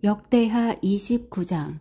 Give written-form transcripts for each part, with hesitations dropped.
역대하 29장.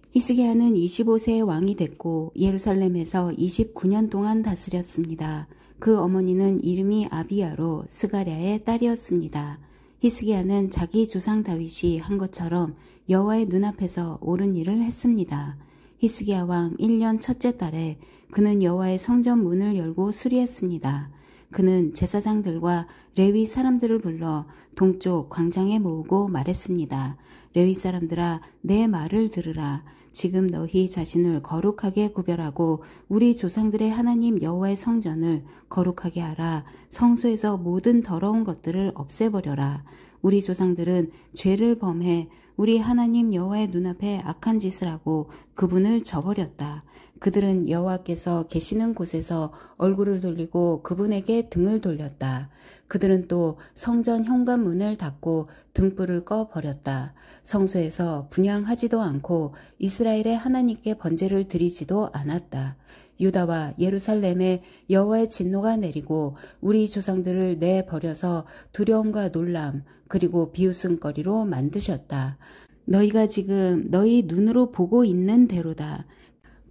히스기야는 25세의 왕이 됐고 예루살렘에서 29년 동안 다스렸습니다. 그 어머니는 이름이 아비야로 스가랴의 딸이었습니다. 히스기야는 자기 조상 다윗이 한 것처럼 여호와의 눈앞에서 옳은 일을 했습니다. 히스기야 왕 1년 첫째 달에 그는 여호와의 성전 문을 열고 수리했습니다. 그는 제사장들과 레위 사람들을 불러 동쪽 광장에 모으고 말했습니다. 레위 사람들아, 내 말을 들으라. 지금 너희 자신을 거룩하게 구별하고 우리 조상들의 하나님 여호와의 성전을 거룩하게 하라. 성소에서 모든 더러운 것들을 없애버려라. 우리 조상들은 죄를 범해 우리 하나님 여호와의 눈앞에 악한 짓을 하고 그분을 저버렸다. 그들은 여호와께서 계시는 곳에서 얼굴을 돌리고 그분에게 등을 돌렸다. 그들은 또 성전 현관문을 닫고 등불을 꺼버렸다. 성소에서 분향하지도 않고 이스라엘의 하나님께 번제를 드리지도 않았다. 유다와 예루살렘에 여호와의 진노가 내리고 우리 조상들을 내버려서 두려움과 놀람 그리고 비웃음거리로 만드셨다. 너희가 지금 너희 눈으로 보고 있는 대로다.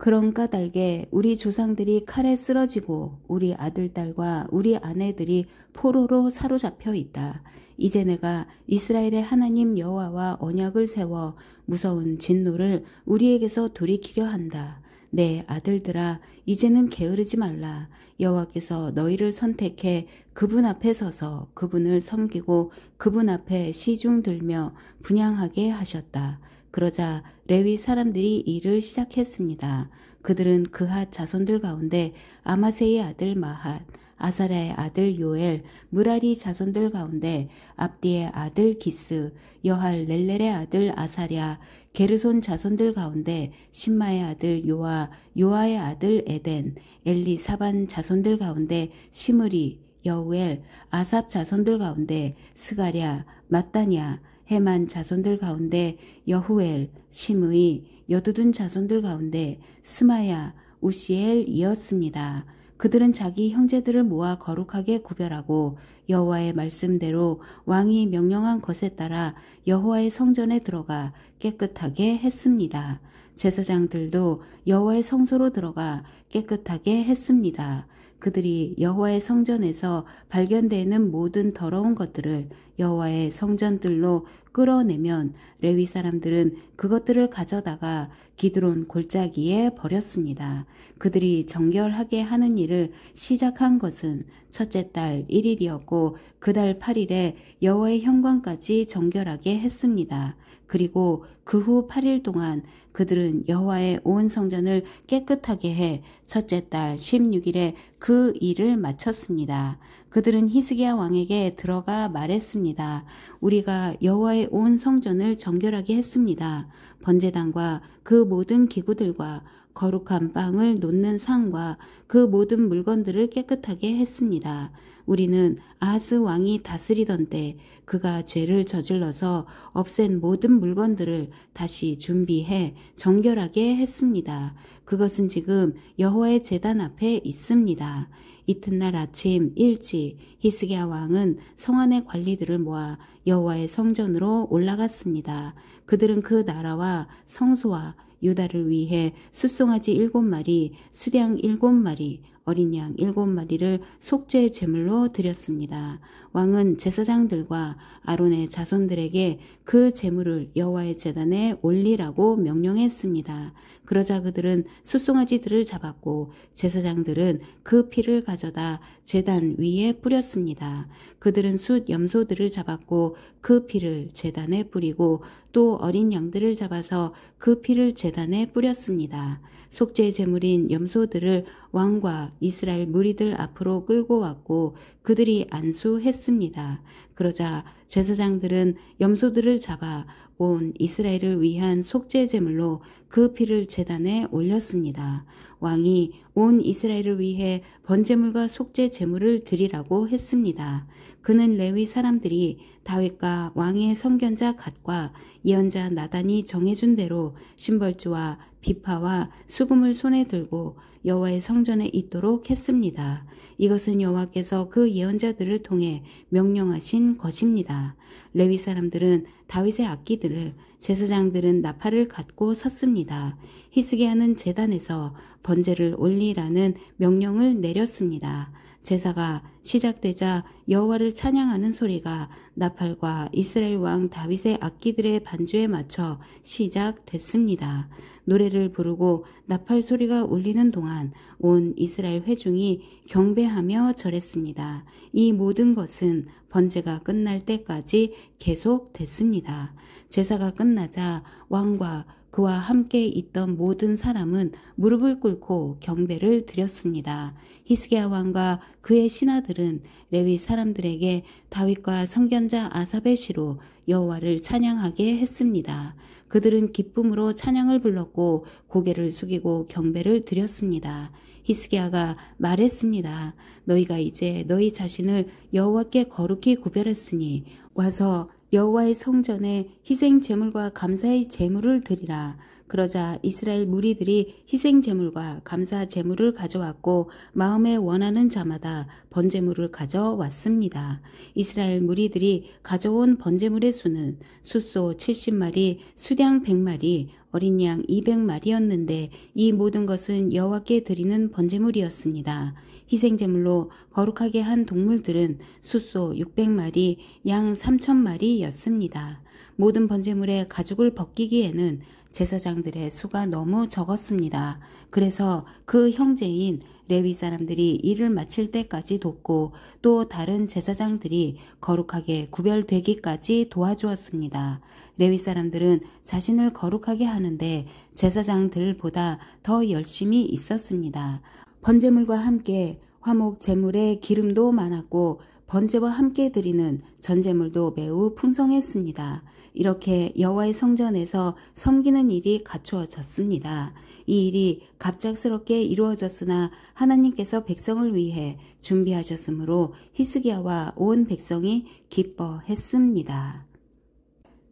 그런 까닭에 우리 조상들이 칼에 쓰러지고 우리 아들, 딸과 우리 아내들이 포로로 사로잡혀 있다. 이제 내가 이스라엘의 하나님 여호와와 언약을 세워 무서운 진노를 우리에게서 돌이키려 한다. 내 아들들아, 이제는 게으르지 말라. 여호와께서 너희를 선택해 그분 앞에 서서 그분을 섬기고 그분 앞에 시중 들며 분향하게 하셨다. 그러자 레위 사람들이 일을 시작했습니다. 그들은 그핫 자손들 가운데 아마세의 아들 마핫, 아사랴의 아들 요엘, 무라리 자손들 가운데 압디의 아들 기스, 여할 렐렐의 아들 아사랴, 게르손 자손들 가운데 신마의 아들 요아, 요아의 아들 에덴, 엘리사반 자손들 가운데 시므리, 여우엘, 아삽 자손들 가운데 스가랴, 마따냐, 헤만 자손들 가운데 여후엘, 시므이, 여두둔 자손들 가운데 스마야, 우시엘이었습니다. 그들은 자기 형제들을 모아 거룩하게 구별하고 여호와의 말씀대로 왕이 명령한 것에 따라 여호와의 성전에 들어가 깨끗하게 했습니다. 제사장들도 여호와의 성소로 들어가 깨끗하게 했습니다. 그들이 여호와의 성전에서 발견되는 모든 더러운 것들을 여호와의 성전들로 끌어내면 레위 사람들은 그것들을 가져다가 기드론 골짜기에 버렸습니다. 그들이 정결하게 하는 일을 시작한 것은 첫째 달 1일이었고 그 달 8일에 여호와의 현관까지 정결하게 했습니다. 그리고 그 후 8일 동안 그들은 여호와의 온 성전을 깨끗하게 해 첫째 달 16일에 그 일을 마쳤습니다. 그들은 히스기야 왕에게 들어가 말했습니다. 우리가 여호와의 온 성전을 정결하게 했습니다. 번제단과 그 모든 기구들과 거룩한 빵을 놓는 상과 그 모든 물건들을 깨끗하게 했습니다. 우리는 아하스 왕이 다스리던 때 그가 죄를 저질러서 없앤 모든 물건들을 다시 준비해 정결하게 했습니다. 그것은 지금 여호와의 제단 앞에 있습니다. 이튿날 아침 일찍 히스기야 왕은 성안의 관리들을 모아 여호와의 성전으로 올라갔습니다. 그들은 그 나라와 성소와 유다를 위해 숫송아지 7마리, 수량 7마리, 어린 양 7마리를 속죄 제물로 드렸습니다. 왕은 제사장들과 아론의 자손들에게 그 제물을 여호와의 제단에 올리라고 명령했습니다. 그러자 그들은 숫송아지들을 잡았고 제사장들은 그 피를 가져다 제단 위에 뿌렸습니다. 그들은 숫 염소들을 잡았고 그 피를 제단에 뿌리고 또 어린 양들을 잡아서 그 피를 제단에 뿌렸습니다. 속죄 제물인 염소들을 왕과 이스라엘 무리들 앞으로 끌고 왔고 그들이 안수했습니다. 그러자 제사장들은 염소들을 잡아 온 이스라엘을 위한 속죄 제물로 그 피를 제단에 올렸습니다. 왕이 온 이스라엘을 위해 번제물과 속죄 제물을 드리라고 했습니다. 그는 레위 사람들이 다윗과 왕의 선견자 갓과 예언자 나단이 정해준 대로 심벌주와 비파와 수금을 손에 들고 여호와의 성전에 있도록 했습니다. 이것은 여호와께서 그 예언자들을 통해 명령하신 것입니다. 레위 사람들은 다윗의 악기들을, 제사장들은 나팔을 갖고 섰습니다. 히스기야는 제단에서 번제를 올리라는 명령을 내렸습니다. 제사가 시작되자 여호와를 찬양하는 소리가 나팔과 이스라엘 왕 다윗의 악기들의 반주에 맞춰 시작됐습니다. 노래를 부르고 나팔 소리가 울리는 동안 온 이스라엘 회중이 경배하며 절했습니다. 이 모든 것은 번제가 끝날 때까지 계속됐습니다. 제사가 끝나자 왕과 그와 함께 있던 모든 사람은 무릎을 꿇고 경배를 드렸습니다. 히스기야 왕과 그의 신하들은 레위 사람들에게 다윗과 선견자 아삽의 시로 여호와를 찬양하게 했습니다. 그들은 기쁨으로 찬양을 불렀고 고개를 숙이고 경배를 드렸습니다. 히스기야가 말했습니다. 너희가 이제 너희 자신을 여호와께 거룩히 구별했으니 와서 여호와의 성전에 희생 제물과 감사의 제물을 드리라. 그러자 이스라엘 무리들이 희생 제물과 감사 제물을 가져왔고 마음에 원하는 자마다 번제물을 가져왔습니다. 이스라엘 무리들이 가져온 번제물의 수는 숫소 70마리, 수량 100마리, 어린 양 200마리였는데 이 모든 것은 여호와께 드리는 번제물이었습니다. 희생제물로 거룩하게 한 동물들은 숫소 600마리, 양 3000마리였습니다. 모든 번제물의 가죽을 벗기기에는 제사장들의 수가 너무 적었습니다. 그래서 그 형제인 레위 사람들이 일을 마칠 때까지 돕고 또 다른 제사장들이 거룩하게 구별되기까지 도와주었습니다. 레위 사람들은 자신을 거룩하게 하는데 제사장들보다 더 열심히 있었습니다. 번제물과 함께 화목 제물에 기름도 많았고 번제와 함께 드리는 전제물도 매우 풍성했습니다. 이렇게 여호와의 성전에서 섬기는 일이 갖추어졌습니다. 이 일이 갑작스럽게 이루어졌으나 하나님께서 백성을 위해 준비하셨으므로 히스기야와 온 백성이 기뻐했습니다.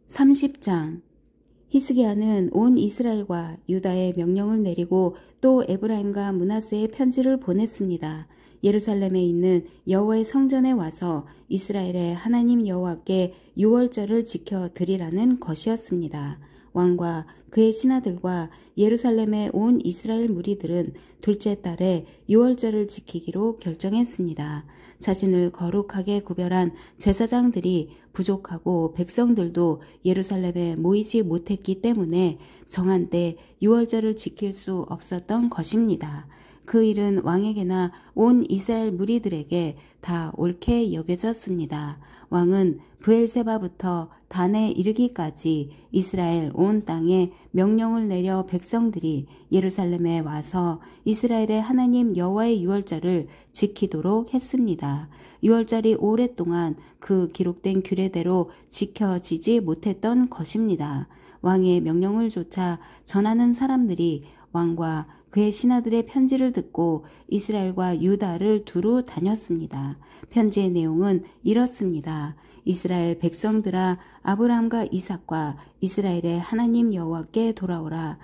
30장 히스기야는 온 이스라엘과 유다에 명령을 내리고 또 에브라임과 므낫세에 편지를 보냈습니다. 예루살렘에 있는 여호와의 성전에 와서 이스라엘의 하나님 여호와께 유월절을 지켜 드리라는 것이었습니다. 왕과 그의 신하들과 예루살렘의 온 이스라엘 무리들은 둘째 달에 유월절을 지키기로 결정했습니다. 자신을 거룩하게 구별한 제사장들이 부족하고 백성들도 예루살렘에 모이지 못했기 때문에 정한 때 유월절을 지킬 수 없었던 것입니다. 그 일은 왕에게나 온 이스라엘 무리들에게 다 옳게 여겨졌습니다. 왕은 브엘세바부터 단에 이르기까지 이스라엘 온 땅에 명령을 내려 백성들이 예루살렘에 와서 이스라엘의 하나님 여호와의 유월절을 지키도록 했습니다. 유월절이 오랫동안 그 기록된 규례대로 지켜지지 못했던 것입니다. 왕의 명령을 조차 전하는 사람들이 왕과 그의 신하들의 편지를 듣고 이스라엘과 유다를 두루 다녔습니다. 편지의 내용은 이렇습니다. 이스라엘 백성들아 아브라함과 이삭과 이스라엘의 하나님 여호와께 돌아오라.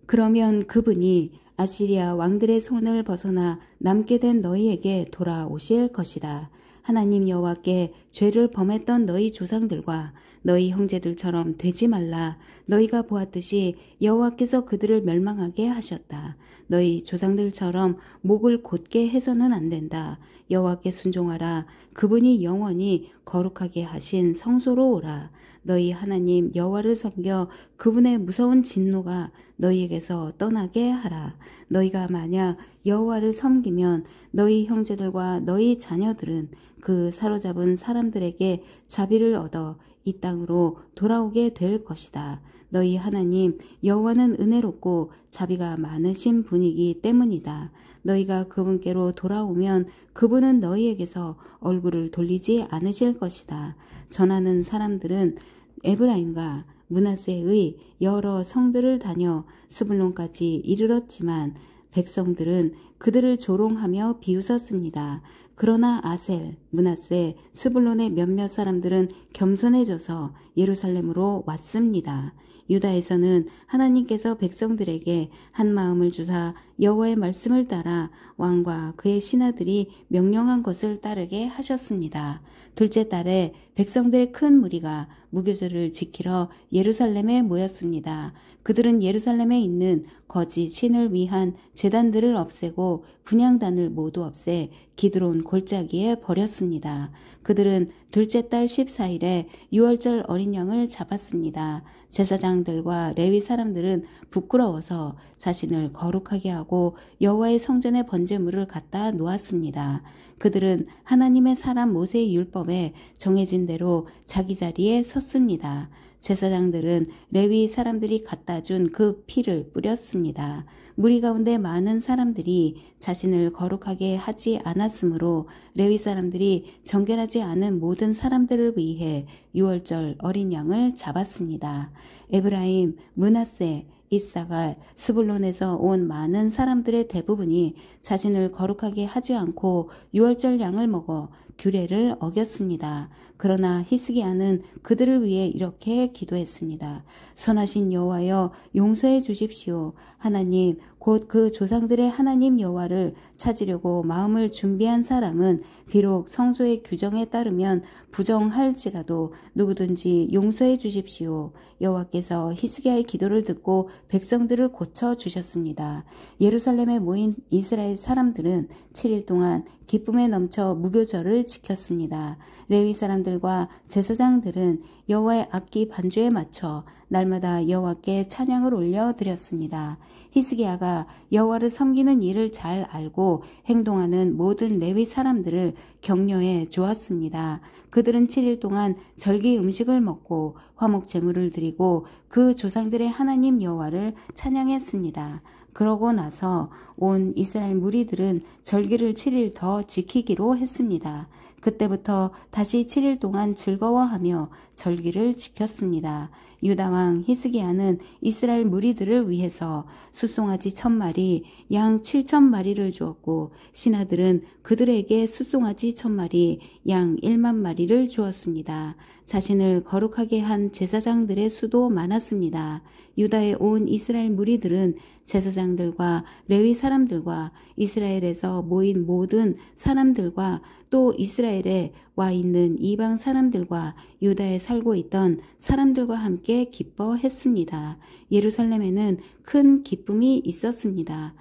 그러면 그분이 아시리아 왕들의 손을 벗어나 남게 된 너희에게 돌아오실 것이다. 하나님 여호와께 죄를 범했던 너희 조상들과 너희 형제들처럼 되지 말라. 너희가 보았듯이 여호와께서 그들을 멸망하게 하셨다. 너희 조상들처럼 목을 곧게 해서는 안 된다. 여호와께 순종하라. 그분이 영원히 거룩하게 하신 성소로 오라. 너희 하나님 여호와를 섬겨 그분의 무서운 진노가 너희에게서 떠나게 하라. 너희가 만약 여호와를 섬기면 너희 형제들과 너희 자녀들은 그 사로잡은 사람들에게 자비를 얻어 이 땅으로 돌아오게 될 것이다. 너희 하나님 여호와는 은혜롭고 자비가 많으신 분이기 때문이다. 너희가 그분께로 돌아오면 그분은 너희에게서 얼굴을 돌리지 않으실 것이다. 전하는 사람들은 에브라임과 므낫세의 여러 성들을 다녀 스불론까지 이르렀지만 백성들은 그들을 조롱하며 비웃었습니다. 그러나 아셀, 므낫세, 스불론의 몇몇 사람들은 겸손해져서 예루살렘으로 왔습니다. 유다에서는 하나님께서 백성들에게 한 마음을 주사 여호와의 말씀을 따라 왕과 그의 신하들이 명령한 것을 따르게 하셨습니다. 둘째 달에 백성들의 큰 무리가 무교절을 지키러 예루살렘에 모였습니다. 그들은 예루살렘에 있는 거짓 신을 위한 제단들을 없애고 분향단을 모두 없애 기드론 골짜기에 버렸습니다. 그들은 둘째 달 14일에 유월절 어린 양을 잡았습니다. 제사장들과 레위 사람들은 부끄러워서 자신을 거룩하게 하고 여호와의 성전에 번제물을 갖다 놓았습니다. 그들은 하나님의 사람 모세의 율법에 정해진 대로 자기 자리에 섰습니다. 제사장들은 레위 사람들이 갖다 준 그 피를 뿌렸습니다. 무리 가운데 많은 사람들이 자신을 거룩하게 하지 않았으므로 레위 사람들이 정결하지 않은 모든 사람들을 위해 유월절 어린 양을 잡았습니다. 에브라임, 므낫세, 이사갈, 스불론에서 온 많은 사람들의 대부분이 자신을 거룩하게 하지 않고 유월절 양을 먹어 규례를 어겼습니다. 그러나 히스기야는 그들을 위해 이렇게 기도했습니다. 선하신 여호와여, 용서해 주십시오. 하나님, 곧 그 조상들의 하나님 여호와를 찾으려고 마음을 준비한 사람은 비록 성소의 규정에 따르면 부정할지라도 누구든지 용서해 주십시오. 여호와께서 히스기야의 기도를 듣고 백성들을 고쳐 주셨습니다. 예루살렘에 모인 이스라엘 사람들은 7일 동안 기쁨에 넘쳐 무교절을 지켰습니다. 레위 사람들과 제사장들은 여호와의 악기 반주에 맞춰 날마다 여호와께 찬양을 올려 드렸습니다. 히스기야가 여호와를 섬기는 일을 잘 알고 행동하는 모든 레위 사람들을 격려해 주었습니다. 그들은 7일 동안 절기 음식을 먹고 화목 제물을 드리고 그 조상들의 하나님 여호와를 찬양했습니다. 그러고 나서 온 이스라엘 무리들은 절기를 7일 더 지키기로 했습니다. 그때부터 다시 7일 동안 즐거워하며 절기를 지켰습니다. 유다왕 히스기야는 이스라엘 무리들을 위해서 숫송아지 1000마리, 양 7000마리를 주었고 신하들은 그들에게 숫송아지 1000마리, 양 1만 마리를 주었습니다. 자신을 거룩하게 한 제사장들의 수도 많았습니다. 유다에 온 이스라엘 무리들은 제사장들과 레위 사람들과 이스라엘에서 모인 모든 사람들과 또 이스라엘에 와 있는 이방 사람들과 유다에 살고 있던 사람들과 함께 기뻐했습니다. 예루살렘에는 큰 기쁨이 있었습니다.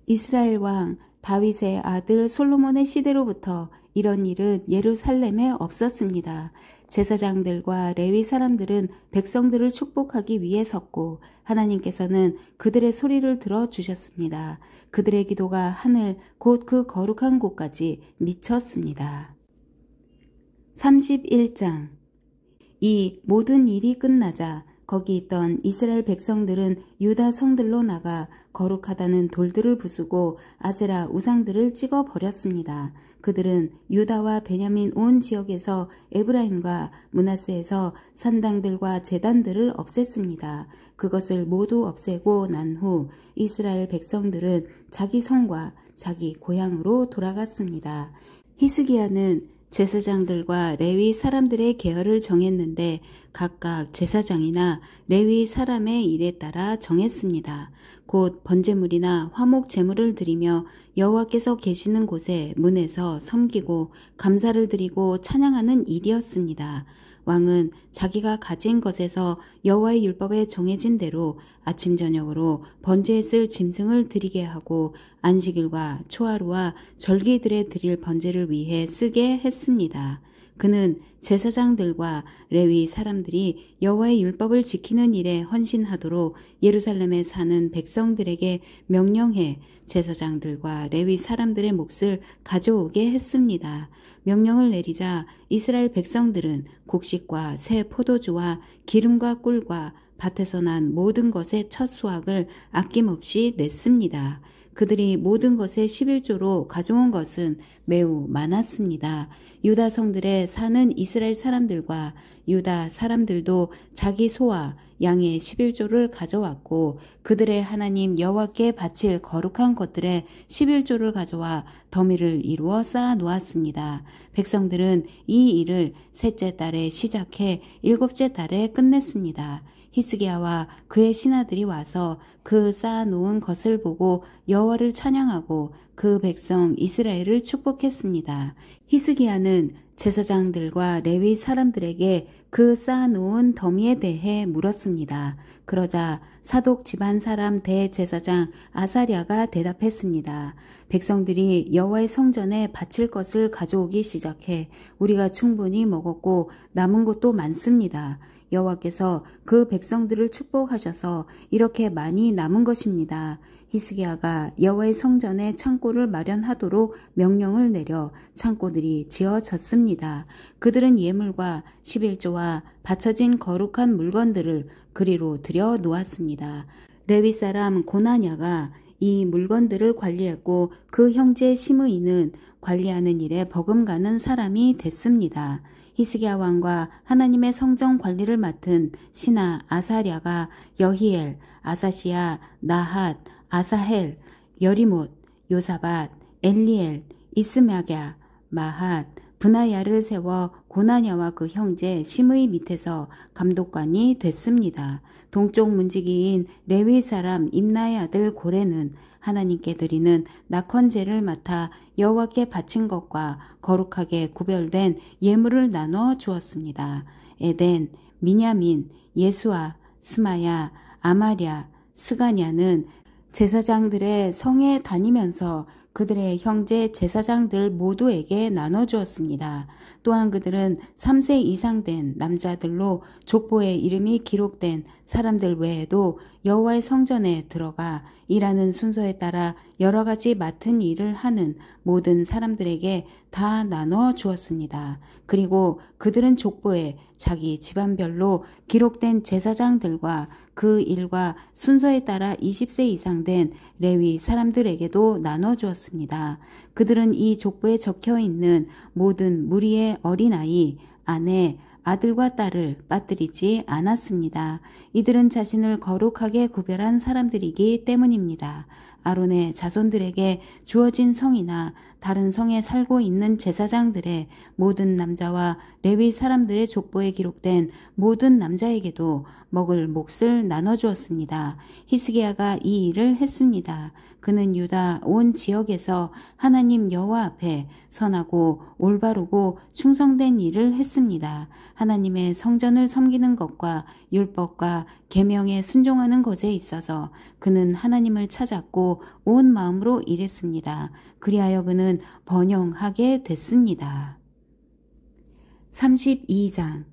이스라엘 왕 다윗의 아들 솔로몬의 시대로부터 이런 일은 예루살렘에 없었습니다. 제사장들과 레위 사람들은 백성들을 축복하기 위해 섰고 하나님께서는 그들의 소리를 들어주셨습니다. 그들의 기도가 하늘 곧 그 거룩한 곳까지 미쳤습니다. 31장. 이 모든 일이 끝나자 거기 있던 이스라엘 백성들은 유다 성들로 나가 거룩하다는 돌들을 부수고 아세라 우상들을 찍어 버렸습니다. 그들은 유다와 베냐민 온 지역에서 에브라임과 므낫세에서 산당들과 제단들을 없앴습니다. 그것을 모두 없애고 난 후 이스라엘 백성들은 자기 성과 자기 고향으로 돌아갔습니다. 히스기야는 제사장들과 레위 사람들의 계열을 정했는데 각각 제사장이나 레위 사람의 일에 따라 정했습니다. 곧 번제물이나 화목 제물을 드리며 여호와께서 계시는 곳에 문에서 섬기고 감사를 드리고 찬양하는 일이었습니다. 왕은 자기가 가진 것에서 여호와의 율법에 정해진 대로 아침 저녁으로 번제했을 짐승을 드리게 하고 안식일과 초하루와 절기들에 드릴 번제를 위해 쓰게 했습니다. 그는 제사장들과 레위 사람들이 여호와의 율법을 지키는 일에 헌신하도록 예루살렘에 사는 백성들에게 명령해 제사장들과 레위 사람들의 몫을 가져오게 했습니다. 명령을 내리자 이스라엘 백성들은 곡식과 새 포도주와 기름과 꿀과 밭에서 난 모든 것의 첫 수확을 아낌없이 냈습니다. 그들이 모든 것의 11조로 가져온 것은 매우 많았습니다. 유다 성들에 사는 이스라엘 사람들과 유다 사람들도 자기 소와 양의 11조를 가져왔고 그들의 하나님 여호와께 바칠 거룩한 것들의 11조를 가져와 더미를 이루어 쌓아 놓았습니다. 백성들은 이 일을 셋째 달에 시작해 일곱째 달에 끝냈습니다. 히스기야와 그의 신하들이 와서 그 쌓아놓은 것을 보고 여호와를 찬양하고 그 백성 이스라엘을 축복했습니다. 히스기야는 제사장들과 레위 사람들에게 그 쌓아놓은 더미에 대해 물었습니다. 그러자 사독 집안 사람 대제사장 아사랴가 대답했습니다. 백성들이 여호와의 성전에 바칠 것을 가져오기 시작해 우리가 충분히 먹었고 남은 것도 많습니다. 여호와께서 그 백성들을 축복하셔서 이렇게 많이 남은 것입니다. 히스기야가 여호와의 성전에 창고를 마련하도록 명령을 내려 창고들이 지어졌습니다. 그들은 예물과 11조와 바쳐진 거룩한 물건들을 그리로 들여 놓았습니다. 레위 사람 고나냐가 이 물건들을 관리했고 그 형제 시므이는 관리하는 일에 버금가는 사람이 됐습니다. 히스기야 왕과 하나님의 성전 관리를 맡은 신하 아사랴가 여히엘, 아사시야, 나핫, 아사헬, 여리못, 요사밧, 엘리엘, 이스마랴, 마핫, 브나야를 세워 고나냐와 그 형제 시므이 밑에서 감독관이 됐습니다. 동쪽 문지기인 레위 사람 임나의 아들 고레는 하나님께 드리는 낙헌제를 맡아 여호와께 바친 것과 거룩하게 구별된 예물을 나눠 주었습니다. 에덴, 미냐민, 예수아, 스마야, 아마랴, 스가냐는 제사장들의 성에 다니면서 그들의 형제 제사장들 모두에게 나눠주었습니다. 또한 그들은 3세 이상 된 남자들로 족보에 이름이 기록된 사람들 외에도 여호와의 성전에 들어가 일하는 순서에 따라 여러 가지 맡은 일을 하는 모든 사람들에게 다 나눠 주었습니다. 그리고 그들은 족보에 자기 집안별로 기록된 제사장들과 그 일과 순서에 따라 20세 이상 된 레위 사람들에게도 나눠 주었습니다. 그들은 이 족보에 적혀 있는 모든 무리의 어린아이, 아내, 아들과 딸을 빠뜨리지 않았습니다. 이들은 자신을 거룩하게 구별한 사람들이기 때문입니다. 아론의 자손들에게 주어진 성이나 다른 성에 살고 있는 제사장들의 모든 남자와 레위 사람들의 족보에 기록된 모든 남자에게도 먹을 몫을 나눠주었습니다. 히스기야가 이 일을 했습니다. 그는 유다 온 지역에서 하나님 여호와 앞에 선하고 올바르고 충성된 일을 했습니다. 하나님의 성전을 섬기는 것과 율법과 계명에 순종하는 것에 있어서 그는 하나님을 찾았고 온 마음으로 일했습니다. 그리하여 그는 번영하게 됐습니다. 32장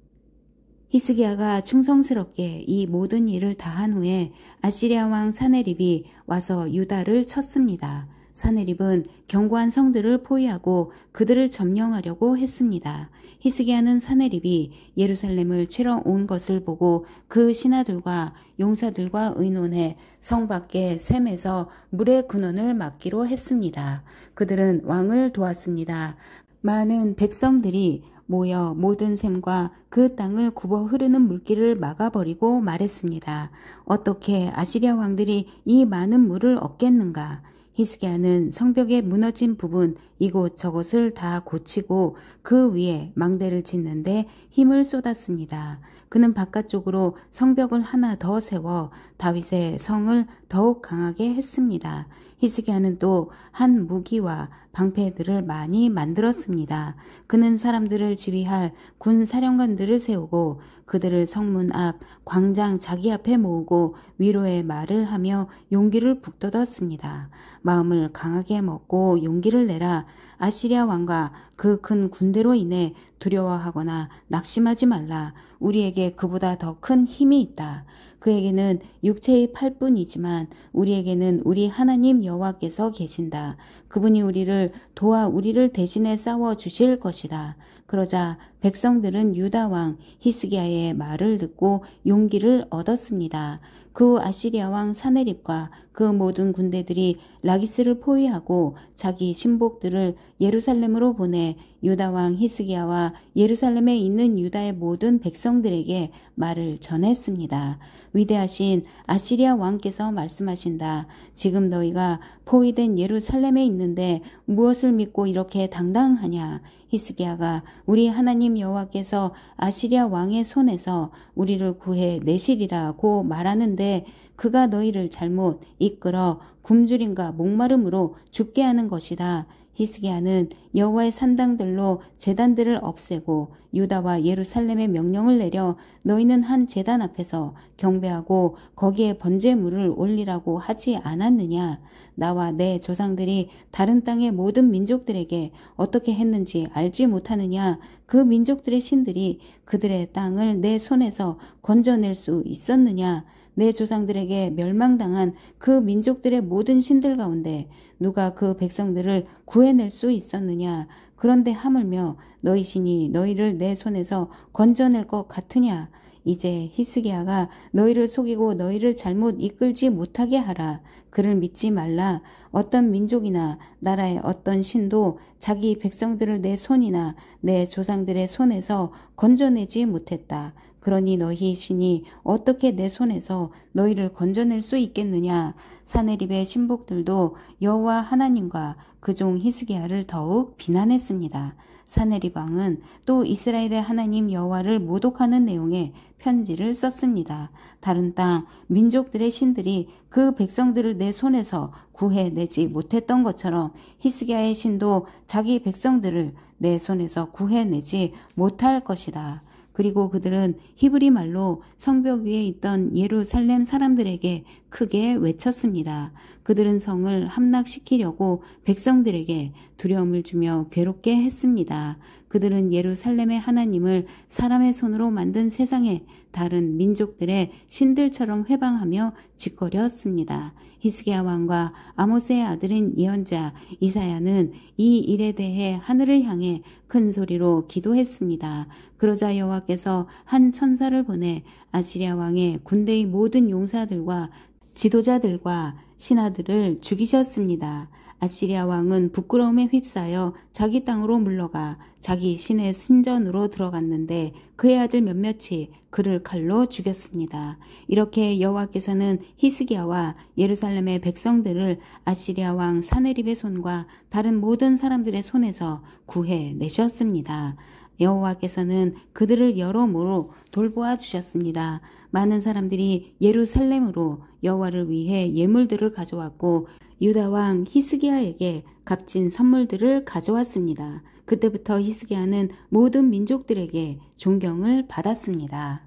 히스기야가 충성스럽게 이 모든 일을 다한 후에 아시리아 왕 사네립이 와서 유다를 쳤습니다. 사네립은 견고한 성들을 포위하고 그들을 점령하려고 했습니다. 히스기야는 사네립이 예루살렘을 치러 온 것을 보고 그 신하들과 용사들과 의논해 성 밖의 샘에서 물의 근원을 막기로 했습니다. 그들은 왕을 도왔습니다. 많은 백성들이 모여 모든 샘과 그 땅을 굽어 흐르는 물길을 막아버리고 말했습니다. 어떻게 아시리아 왕들이 이 많은 물을 얻겠는가? 히스기야는 성벽의 무너진 부분 이곳저곳을 다 고치고 그 위에 망대를 짓는데 힘을 쏟았습니다. 그는 바깥쪽으로 성벽을 하나 더 세워 다윗의 성을 더욱 강하게 했습니다. 히스기야는 또 한 무기와 방패들을 많이 만들었습니다. 그는 사람들을 지휘할 군 사령관들을 세우고 그들을 성문 앞 광장 자기 앞에 모으고 위로의 말을 하며 용기를 북돋았습니다. 마음을 강하게 먹고 용기를 내라. 아시리아 왕과 그 큰 군대로 인해 두려워하거나 낙심하지 말라. 우리에게 그보다 더 큰 힘이 있다. 그에게는 육체의 팔뿐이지만 우리에게는 우리 하나님 여호와께서 계신다. 그분이 우리를 도와 우리를 대신해 싸워 주실 것이다. 그러자 백성들은 유다 왕 히스기야의 말을 듣고 용기를 얻었습니다. 그 아시리아 왕 사네립과 그 모든 군대들이 라기스를 포위하고 자기 신복들을 예루살렘으로 보내 유다 왕 히스기야와 예루살렘에 있는 유다의 모든 백성들에게 말을 전했습니다. 위대하신 아시리아 왕께서 말씀하신다. 지금 너희가 포위된 예루살렘에 있는데 무엇을 믿고 이렇게 당당하냐? 히스기야가 우리 하나님 여호와께서 아시리아 왕의 손에서 우리를 구해 내시리라고 말하는데 그가 너희를 잘못 이끌어 굶주림과 목마름으로 죽게 하는 것이다. 히스기야는 여호와의 산당들로 제단들을 없애고 유다와 예루살렘에 명령을 내려 너희는 한 제단 앞에서 경배하고 거기에 번제물을 올리라고 하지 않았느냐? 나와 내 조상들이 다른 땅의 모든 민족들에게 어떻게 했는지 알지 못하느냐? 그 민족들의 신들이 그들의 땅을 내 손에서 건져낼 수 있었느냐? 내 조상들에게 멸망당한 그 민족들의 모든 신들 가운데 누가 그 백성들을 구해낼 수 있었느냐? 그런데 하물며 너희 신이 너희를 내 손에서 건져낼 것 같으냐? 이제 히스기야가 너희를 속이고 너희를 잘못 이끌지 못하게 하라. 그를 믿지 말라. 어떤 민족이나 나라의 어떤 신도 자기 백성들을 내 손이나 내 조상들의 손에서 건져내지 못했다. 그러니 너희 신이 어떻게 내 손에서 너희를 건져낼 수 있겠느냐? 사네립의 신복들도 여호와 하나님과 그 종 히스기야를 더욱 비난했습니다. 사네립 왕은 또 이스라엘의 하나님 여호와를 모독하는 내용의 편지를 썼습니다. 다른 땅 민족들의 신들이 그 백성들을 내 손에서 구해내지 못했던 것처럼 히스기야의 신도 자기 백성들을 내 손에서 구해내지 못할 것이다. 그리고 그들은 히브리 말로 성벽 위에 있던 예루살렘 사람들에게 크게 외쳤습니다. 그들은 성을 함락시키려고 백성들에게 두려움을 주며 괴롭게 했습니다. 그들은 예루살렘의 하나님을 사람의 손으로 만든 세상의 다른 민족들의 신들처럼 회방하며 짓거렸습니다. 히스기야 왕과 아모스의 아들인 예언자 이사야는 이 일에 대해 하늘을 향해 큰 소리로 기도했습니다. 그러자 여호와께서 한 천사를 보내 아시리아 왕의 군대의 모든 용사들과 지도자들과 신하들을 죽이셨습니다. 아시리아 왕은 부끄러움에 휩싸여 자기 땅으로 물러가 자기 신의 신전으로 들어갔는데 그의 아들 몇몇이 그를 칼로 죽였습니다. 이렇게 여호와께서는 히스기야와 예루살렘의 백성들을 아시리아 왕 사네립의 손과 다른 모든 사람들의 손에서 구해내셨습니다. 여호와께서는 그들을 여러모로 돌보아 주셨습니다. 많은 사람들이 예루살렘으로 여호와를 위해 예물들을 가져왔고 유다 왕 히스기야에게 값진 선물들을 가져왔습니다. 그때부터 히스기야는 모든 민족들에게 존경을 받았습니다.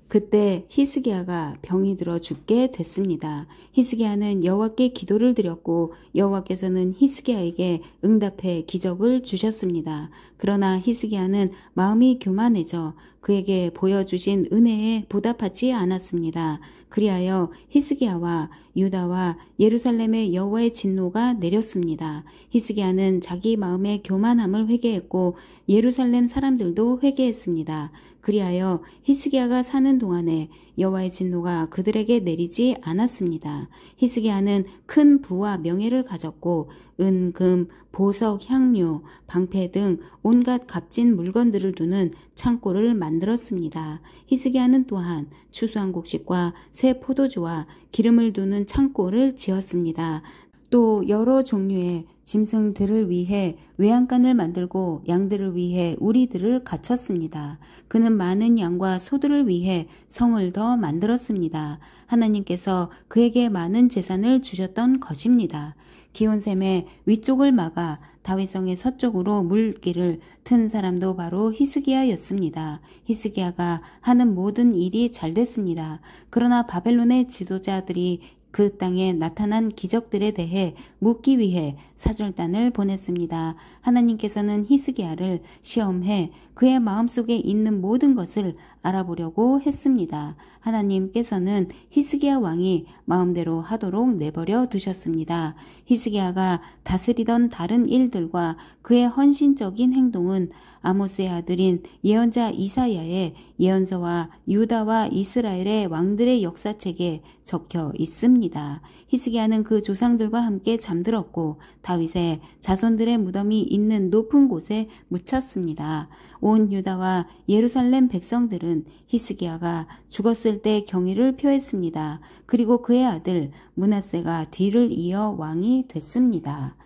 그때 히스기야가 병이 들어 죽게 됐습니다. 히스기야는 여호와께 기도를 드렸고 여호와께서는 히스기야에게 응답해 기적을 주셨습니다. 그러나 히스기야는 마음이 교만해져 그에게 보여주신 은혜에 보답하지 않았습니다. 그리하여 히스기야와 유다와 예루살렘의 여호와의 진노가 내렸습니다. 히스기야는 자기 마음의 교만함을 회개했고 예루살렘 사람들도 회개했습니다. 그리하여 히스기야가 사는 동안에 여호와의 진노가 그들에게 내리지 않았습니다. 히스기야는 큰 부와 명예를 가졌고 은, 금, 보석, 향료, 방패 등 온갖 값진 물건들을 두는 창고를 만들었습니다. 히스기야는 또한 추수한 곡식과 새 포도주와 기름을 두는 창고를 지었습니다. 또 여러 종류의 짐승들을 위해 외양간을 만들고 양들을 위해 우리들을 갖췄습니다. 그는 많은 양과 소들을 위해 성을 더 만들었습니다. 하나님께서 그에게 많은 재산을 주셨던 것입니다. 기온샘의 위쪽을 막아 다윗성의 서쪽으로 물길을 튼 사람도 바로 히스기야였습니다. 히스기야가 하는 모든 일이 잘 됐습니다. 그러나 바벨론의 지도자들이 그 땅에 나타난 기적들에 대해 묻기 위해 사절단을 보냈습니다. 하나님께서는 히스기야를 시험해 그의 마음속에 있는 모든 것을 알아보려고 했습니다. 하나님께서는 히스기야 왕이 마음대로 하도록 내버려 두셨습니다. 히스기야가 다스리던 다른 일들과 그의 헌신적인 행동은 아모스의 아들인 예언자 이사야의 예언서와 유다와 이스라엘의 왕들의 역사책에 적혀 있습니다. 히스기야는 그 조상들과 함께 잠들었고 다윗의 자손들의 무덤이 있는 높은 곳에 묻혔습니다. 온 유다와 예루살렘 백성들은 히스기야가 죽었을 때 경의를 표했습니다. 그리고 그의 아들 므낫세가 뒤를 이어 왕이 됐습니다.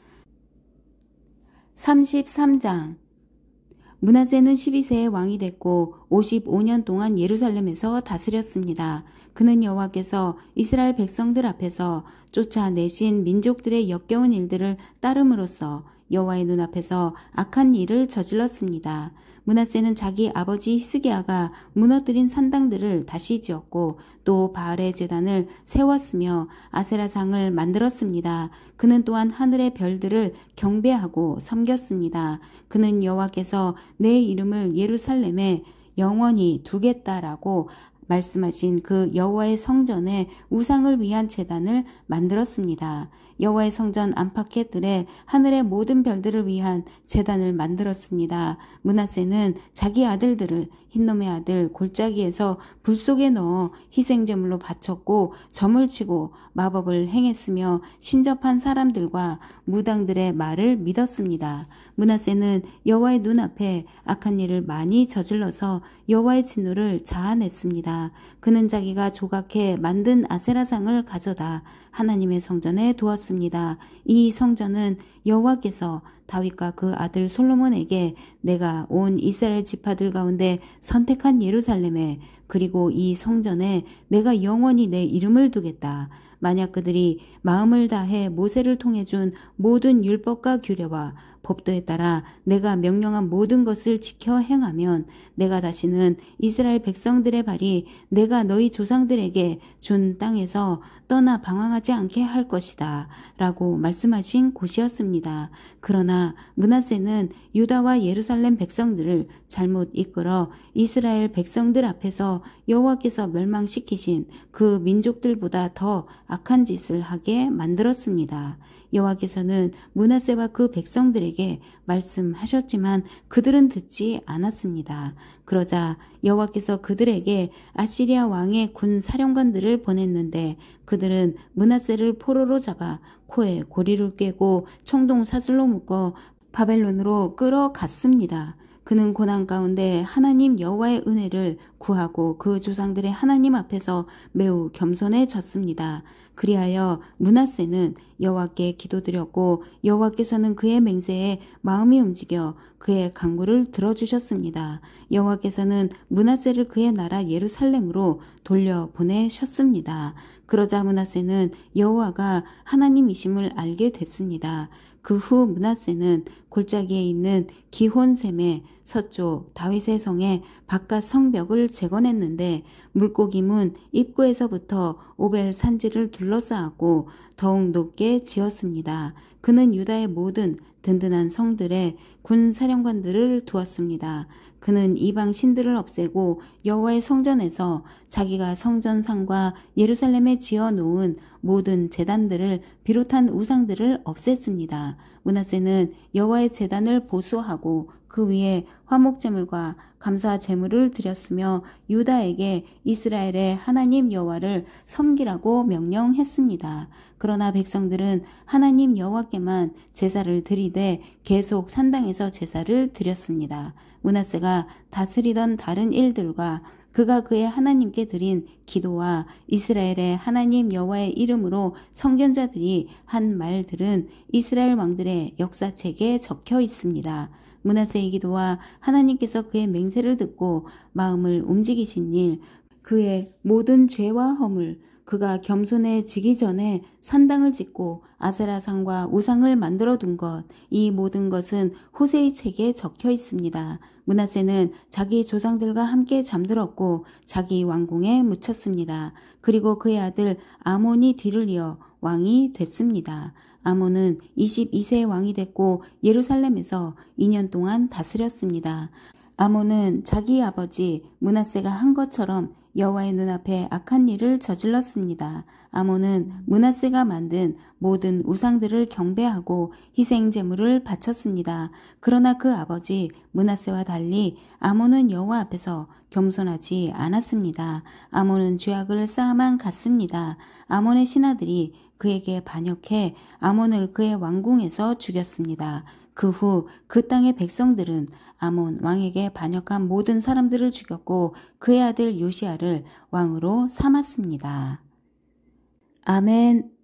33장 므낫세는 12세에 왕이 됐고 55년 동안 예루살렘에서 다스렸습니다. 그는 여호와께서 이스라엘 백성들 앞에서 쫓아내신 민족들의 역겨운 일들을 따름으로써 여호와의 눈앞에서 악한 일을 저질렀습니다. 므낫세는 자기 아버지 히스기야가 무너뜨린 산당들을 다시 지었고 또 바알의 제단을 세웠으며 아세라상을 만들었습니다. 그는 또한 하늘의 별들을 경배하고 섬겼습니다. 그는 여호와께서 내 이름을 예루살렘에 영원히 두겠다라고 말씀하신 그 여호와의 성전에 우상을 위한 제단을 만들었습니다. 여호와의 성전 안팎의 하늘의 모든 별들을 위한 제단을 만들었습니다. 므낫세는 자기 아들들을 흰놈의 아들 골짜기에서 불 속에 넣어 희생제물로 바쳤고 점을 치고 마법을 행했으며 신접한 사람들과 무당들의 말을 믿었습니다. 므낫세는 여호와의 눈앞에 악한 일을 많이 저질러서 여호와의 진노를 자아냈습니다. 그는 자기가 조각해 만든 아세라상을 가져다 하나님의 성전에 두었습니다. 이 성전은 여호와께서 다윗과 그 아들 솔로몬에게 내가 온 이스라엘 지파들 가운데 선택한 예루살렘에 그리고 이 성전에 내가 영원히 내 이름을 두겠다. 만약 그들이 마음을 다해 모세를 통해 준 모든 율법과 규례와 법도에 따라 내가 명령한 모든 것을 지켜 행하면 내가 다시는 이스라엘 백성들의 발이 내가 너희 조상들에게 준 땅에서 떠나 방황하지 않게 할 것이다 라고 말씀하신 곳이었습니다. 그러나 므낫세는 유다와 예루살렘 백성들을 잘못 이끌어 이스라엘 백성들 앞에서 여호와께서 멸망시키신 그 민족들보다 더 악한 짓을 하게 만들었습니다. 여호와께서는 므낫세와 그 백성들에게 말씀하셨지만 그들은 듣지 않았습니다. 그러자 여호와께서 그들에게 아시리아 왕의 군 사령관들을 보냈는데 그들은 므낫세를 포로로 잡아 코에 고리를 꿰고 청동 사슬로 묶어 바벨론으로 끌어갔습니다. 그는 고난 가운데 하나님 여호와의 은혜를 구하고 그 조상들의 하나님 앞에서 매우 겸손해졌습니다. 그리하여 므낫세는 여호와께 기도드렸고 여호와께서는 그의 맹세에 마음이 움직여 그의 간구를 들어주셨습니다. 여호와께서는 므낫세를 그의 나라 예루살렘으로 돌려보내셨습니다. 그러자 므낫세는 여호와가 하나님이심을 알게 됐습니다. 그 후 므낫세는 골짜기에 있는 기혼셈의 서쪽 다윗의 성의 바깥 성벽을 재건했는데 물고기 문 입구에서부터 오벨 산지를 둘러싸았고 더욱 높게 지었습니다. 그는 유다의 모든 든든한 성들에 군 사령관들을 두었습니다. 그는 이방 신들을 없애고 여호와의 성전에서 자기가 성전상과 예루살렘에 지어놓은 모든 제단들을 비롯한 우상들을 없앴습니다. 므낫세는 여호와의 제단을 보수하고 그 위에 화목제물과 감사제물을 드렸으며 유다에게 이스라엘의 하나님 여호와를 섬기라고 명령했습니다. 그러나 백성들은 하나님 여호와께만 제사를 드리되 계속 산당에서 제사를 드렸습니다. 므낫세가 다스리던 다른 일들과 그가 그의 하나님께 드린 기도와 이스라엘의 하나님 여호와의 이름으로 선견자들이 한 말들은 이스라엘 왕들의 역사책에 적혀 있습니다. 므낫세의 기도와 하나님께서 그의 맹세를 듣고 마음을 움직이신 일, 그의 모든 죄와 허물, 그가 겸손해지기 전에 산당을 짓고 아세라상과 우상을 만들어 둔 것, 이 모든 것은 호세의 책에 적혀 있습니다. 므낫세는 자기 조상들과 함께 잠들었고 자기 왕궁에 묻혔습니다. 그리고 그의 아들 아몬이 뒤를 이어 왕이 됐습니다. 아몬은 22세 왕이 됐고 예루살렘에서 2년 동안 다스렸습니다. 아몬은 자기 아버지 므낫세가 한 것처럼 여호와의 눈앞에 악한 일을 저질렀습니다. 아몬은 므낫세가 만든 모든 우상들을 경배하고 희생 제물을 바쳤습니다. 그러나 그 아버지 므낫세와 달리 아몬은 여호와 앞에서 겸손하지 않았습니다. 아몬은 죄악을 쌓아만 갔습니다. 아몬의 신하들이 그에게 반역해 아몬을 그의 왕궁에서 죽였습니다. 그 후 그 땅의 백성들은 아몬 왕에게 반역한 모든 사람들을 죽였고 그의 아들 요시야를 왕으로 삼았습니다. 아멘.